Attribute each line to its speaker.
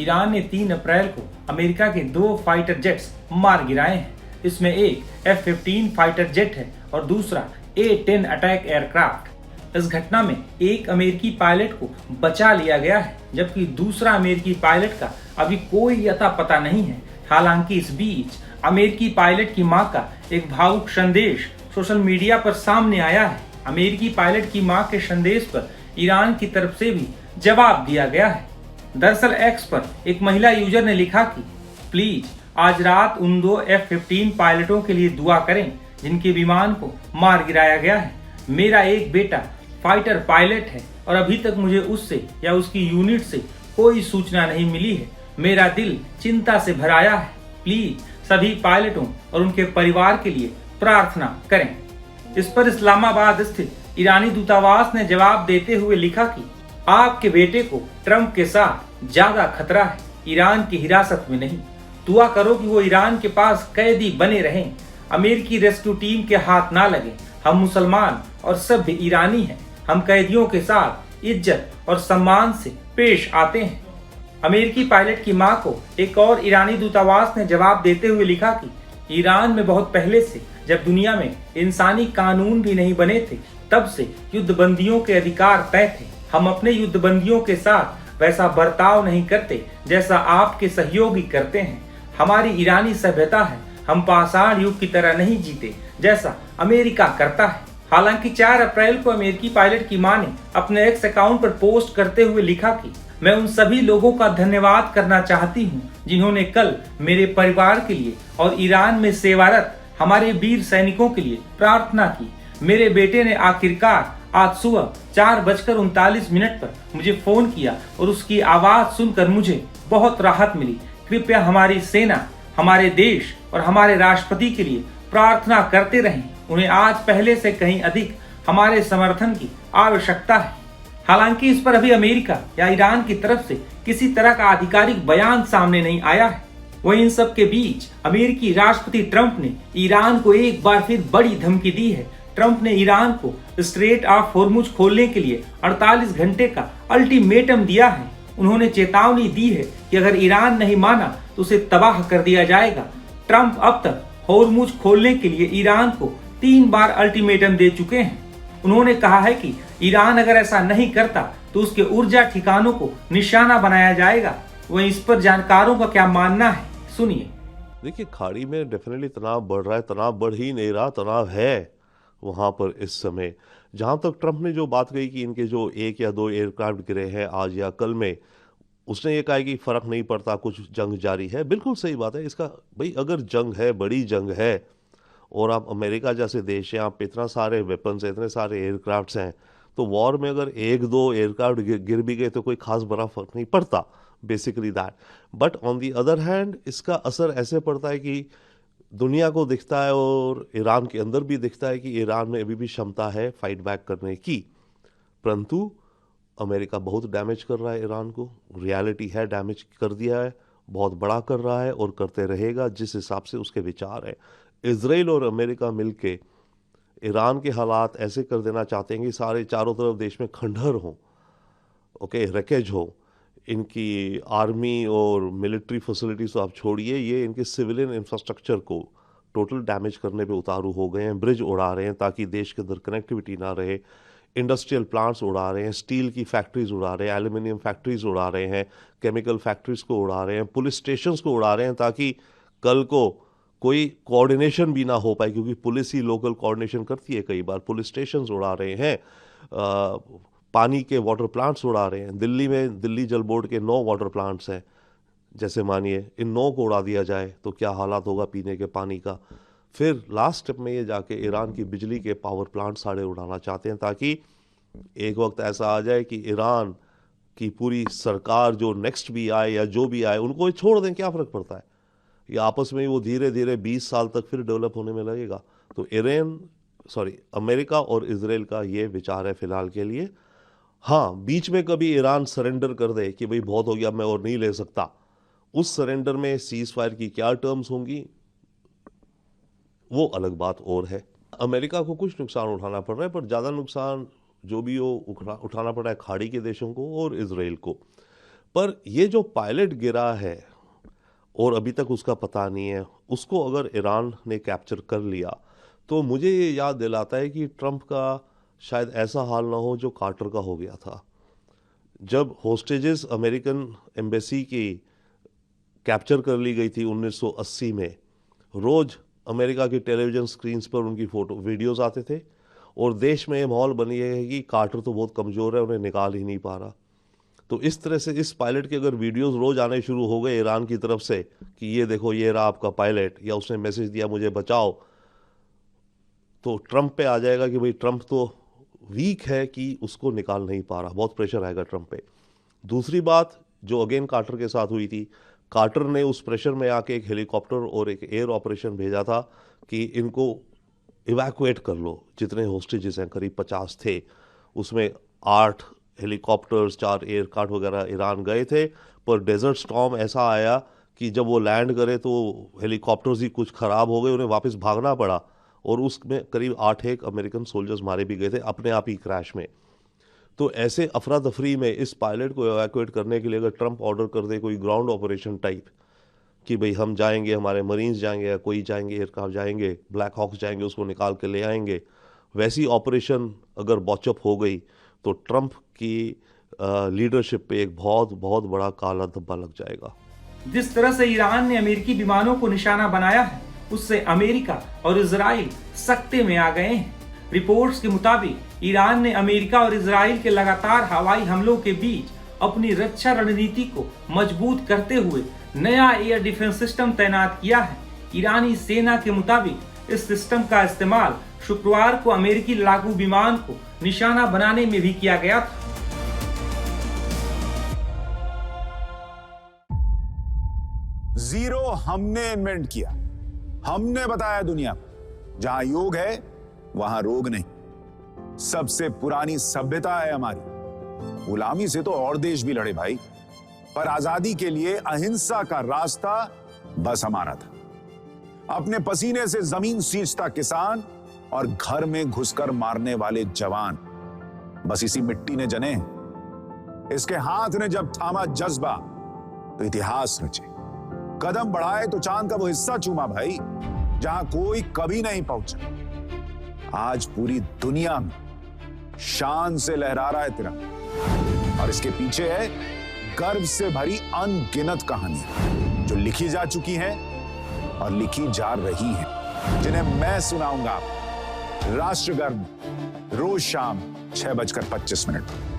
Speaker 1: Iran ने 3 अप्रैल को America के 2 फाइटर जेट्स मार गिराए हैं। इसमें एक F-15 फाइटर जेट है और दूसरा A-10 अटैक एयरक्राफ्ट। इस घटना में एक अमेरिकी पायलट को बचा लिया गया है, जबकि दूसरा अमेरिकी पायलट का अभी कोई अता पता नहीं है। हालांकि इस बीच अमेरिकी पायलट की मां का एक भावुक संदेश सोशल मीडिया पर सामने आया है। अमेरिकी पायलट की मां के संदेश पर ईरान की तरफ से भी जवाब दिया गया है। दरअसल एक्स पर एक महिला यूजर ने लिखा कि प्लीज आज रात उन 2 F-15 पायलटों के लिए दुआ करें जिनके विमान को मार गिराया गया है। मेरा एक बेटा फाइटर पायलट है और अभी तक मुझे उससे या उसकी यूनिट से कोई सूचना नहीं मिली है। मेरा दिल चिंता से भराया है। प्लीज सभी पायलटों और उनके परिवार के लिए प्रार्थना करें। इस पर इस्लामाबाद स्थित ईरानी दूतावास ने जवाब देते हुए लिखा कि आपके बेटे को ट्रंप के साथ ज्यादा खतरा है, ईरान की हिरासत में नहीं। दुआ करो कि वो ईरान के पास कैदी बने रहें, अमेरिकी रेस्क्यू टीम के हाथ ना लगे। हम मुसलमान और सभ्य ईरानी हैं। हम कैदियों के साथ इज्जत और सम्मान से पेश आते हैं। अमेरिकी पायलट की मां को एक और ईरानी दूतावास ने जवाब देते हुए लिखा कि ईरान में बहुत पहले से, जब दुनिया में इंसानी कानून भी नहीं बने थे, तब से युद्धबंदियों के अधिकार तय थे। हम अपने युद्धबंदियों के साथ वैसा बर्ताव नहीं करते जैसा आपके सहयोगी करते हैं। हमारी ईरानी सभ्यता है। हम पाषाण युग की तरह नहीं जीते जैसा अमेरिका करता है। हालांकि 4 अप्रैल को अमेरिकी पायलट की मां ने अपने एक्स अकाउंट पर पोस्ट करते हुए लिखा कि मैं उन सभी लोगों का धन्यवाद करना चाहती हूं जिन्होंने कल मेरे परिवार के लिए और ईरान में सेवारत हमारे वीर सैनिकों के लिए प्रार्थना की। मेरे बेटे ने आखिरकार आज सुबह 4:39 पर मुझे फोन किया और उसकी आवाज सुनकर मुझे बहुत राहत मिली। कृपया हमारी सेना, हमारे देश और हमारे राष्ट्रपति के लिए प्रार्थना करते रहें। उन्हें आज पहले से कहीं अधिक हमारे समर्थन की आवश्यकता है। हालांकि इस पर अभी अमेरिका या ईरान की तरफ से किसी तरह का आधिकारिक बयान सामने नहीं आया है। वहीं इन सब के बीच अमेरिकी राष्ट्रपति ट्रंप ने ईरान को एक बार फिर बड़ी धमकी दी है। ट्रंप ने ईरान को स्ट्रेट ऑफ होर्मुज खोलने के लिए 48 घंटे का अल्टीमेटम दिया है। उन्होंने चेतावनी दी है कि अगर ईरान नहीं माना तो उसे तबाह कर दिया जाएगा। ट्रंप अब तक होर्मुज खोलने के लिए ईरान को 3 बार अल्टीमेटम दे चुके हैं। उन्होंने कहा है कि ईरान अगर ऐसा नहीं करता तो उसके ऊर्जा ठिकानों को निशाना बनाया जाएगा। वहीं इस पर जानकारों का क्या मानना है, सुनिए।
Speaker 2: देखिए, खाड़ी में डेफिनेटली तनाव बढ़ रहा है। तनाव बढ़ ही नहीं रहा, तनाव है वहाँ पर इस समय। जहाँ तक ट्रंप ने जो बात कही कि इनके जो 1 या 2 एयरक्राफ्ट गिरे हैं आज या कल में, उसने ये कहा कि फ़र्क नहीं पड़ता, कुछ जंग जारी है। बिल्कुल सही बात है। इसका भाई अगर जंग है, बड़ी जंग है, और आप अमेरिका जैसे देश हैं, आप इतना सारे वेपन्स हैं, इतने सारे एयरक्राफ्ट्स हैं, तो वॉर में अगर 1-2 एयरक्राफ्ट गिर भी गए तो कोई खास बड़ा फर्क नहीं पड़ता, basically that. But on the other hand इसका असर ऐसे पड़ता है कि दुनिया को दिखता है और ईरान के अंदर भी दिखता है कि ईरान में अभी भी क्षमता है फाइट बैक करने की, परंतु अमेरिका बहुत डैमेज कर रहा है ईरान को। रियलिटी है, डैमेज कर दिया है, बहुत बड़ा कर रहा है और करते रहेगा जिस हिसाब से उसके विचार है। इजराइल और अमेरिका मिलके ईरान के हालात ऐसे कर देना चाहते हैं कि सारे चारों तरफ देश में खंडहर हो, ओके, रैकेज हो। इनकी आर्मी और मिलिट्री फैसिलिटीज तो आप छोड़िए, ये इनके सिविलियन इंफ्रास्ट्रक्चर को टोटल डैमेज करने पे उतारू हो गए हैं। ब्रिज उड़ा रहे हैं ताकि देश के अंदर कनेक्टिविटी ना रहे, इंडस्ट्रियल प्लांट्स उड़ा रहे हैं, स्टील की फैक्ट्रीज उड़ा रहे हैं, एल्यूमिनियम फैक्ट्रीज उड़ा रहे हैं, केमिकल फैक्ट्रीज को उड़ा रहे हैं, पुलिस स्टेशंस को उड़ा रहे हैं ताकि कल को कोई कोऑर्डिनेशन भी ना हो पाए, क्योंकि पुलिस ही लोकल कोऑर्डिनेशन करती है कई बार। पुलिस स्टेशंस उड़ा रहे हैं, पानी के वाटर प्लांट्स उड़ा रहे हैं। दिल्ली में दिल्ली जल बोर्ड के 9 वाटर प्लांट्स हैं। जैसे मानिए इन 9 को उड़ा दिया जाए तो क्या हालात होगा पीने के पानी का। फिर लास्ट स्टेप में ये जाके ईरान की बिजली के पावर प्लांट सारे उड़ाना चाहते हैं ताकि एक वक्त ऐसा आ जाए कि ईरान की पूरी सरकार जो नेक्स्ट भी आए या जो भी आए उनको छोड़ दें, क्या फ़र्क पड़ता है। ये आपस में वो धीरे धीरे 20 साल तक फिर डेवलप होने में लगेगा। तो अमेरिका और इजराइल का ये विचार है फिलहाल के लिए। हाँ, बीच में कभी ईरान सरेंडर कर दे कि भाई बहुत हो गया, मैं और नहीं ले सकता, उस सरेंडर में सीज फायर की क्या टर्म्स होंगी वो अलग बात और है। अमेरिका को कुछ नुकसान उठाना पड़ रहा है, पर ज़्यादा नुकसान जो भी हो उठाना पड़ा है खाड़ी के देशों को और इजराइल को। पर ये जो पायलट गिरा है और अभी तक उसका पता नहीं है, उसको अगर ईरान ने कैप्चर कर लिया तो मुझे ये याद दिलाता है कि ट्रंप का शायद ऐसा हाल ना हो जो कार्टर का हो गया था। जब होस्टेजेस अमेरिकन एम्बेसी की कैप्चर कर ली गई थी 1980 में, रोज अमेरिका की टेलीविज़न स्क्रीन्स पर उनकी फ़ोटो वीडियोस आते थे और देश में ये माहौल बनी है कि कार्टर तो बहुत कमज़ोर है, उन्हें निकाल ही नहीं पा रहा। तो इस तरह से इस पायलट के अगर वीडियोस रोज़ आने शुरू हो गए ईरान की तरफ से कि ये देखो ये रहा आपका पायलट, या उसने मैसेज दिया मुझे बचाओ, तो ट्रंप पे आ जाएगा कि भाई ट्रंप तो वीक है कि उसको निकाल नहीं पा रहा, बहुत प्रेशर आएगा ट्रंप पे। दूसरी बात जो अगेन कार्टर के साथ हुई थी, कार्टर ने उस प्रेशर में आके एक हेलीकॉप्टर और एक एयर ऑपरेशन भेजा था कि इनको इवैक्यूएट कर लो, जितने होस्टेजेस हैं करीब 50 थे, उसमें 8 हेलीकॉप्टर्स 4 एयरक्राफ्ट वगैरह ईरान गए थे। पर डेजर्ट स्टॉर्म ऐसा आया कि जब वो लैंड करे तो हेलीकॉप्टर्स ही कुछ ख़राब हो गए, उन्हें वापस भागना पड़ा और उसमें करीब 8 अमेरिकन सोल्जर्स मारे भी गए थे अपने आप ही क्रैश में। तो ऐसे अफरा तफरी में इस पायलट को एवैक्यूएट करने के लिए अगर ट्रंप ऑर्डर कर दे कोई ग्राउंड ऑपरेशन टाइप कि भाई हम जाएंगे, हमारे मरीन्स जाएंगे या कोई जाएंगे, एयरक्राफ्ट जाएंगे, ब्लैक हॉक्स जाएंगे, उसको निकाल के ले आएंगे, वैसी ऑपरेशन अगर बॉचअप हो गई तो ट्रंप की लीडरशिप पे एक बहुत बहुत बड़ा काला धब्बा लग जाएगा।
Speaker 1: जिस तरह से ईरान ने अमेरिकी विमानों को निशाना बनाया है, उससे अमेरिका और इजराइल सकते में आ गए हैं। रिपोर्ट्स के मुताबिक ईरान ने अमेरिका और इजराइल के लगातार हवाई हमलों के बीच अपनी रक्षा रणनीति को मजबूत करते हुए नया एयर डिफेंस सिस्टम तैनात किया है। ईरानी सेना के मुताबिक इस सिस्टम का इस्तेमाल शुक्रवार को अमेरिकी लड़ाकू विमान को निशाना बनाने में भी किया गया था।
Speaker 3: जीरो हमने इन्वेंट किया, हमने बताया दुनिया को, जहां योग है वहां रोग नहीं। सबसे पुरानी सभ्यता है हमारी। गुलामी से तो और देश भी लड़े भाई, पर आजादी के लिए अहिंसा का रास्ता बस हमारा था। अपने पसीने से जमीन सींचता किसान और घर में घुसकर मारने वाले जवान, बस इसी मिट्टी ने जने। इसके हाथ ने जब थामा जज्बा तो इतिहास रचे। कदम बढ़ाए तो चांद का वो हिस्सा चूमा भाई जहां कोई कभी नहीं पहुंचा। आज पूरी दुनिया में शान से लहरा रहा है तिरंगा, और इसके पीछे है गर्व से भरी अनगिनत कहानियां जो लिखी जा चुकी हैं और लिखी जा रही हैं, जिन्हें मैं सुनाऊंगा राष्ट्रगर्व रोज शाम 6:25 पर।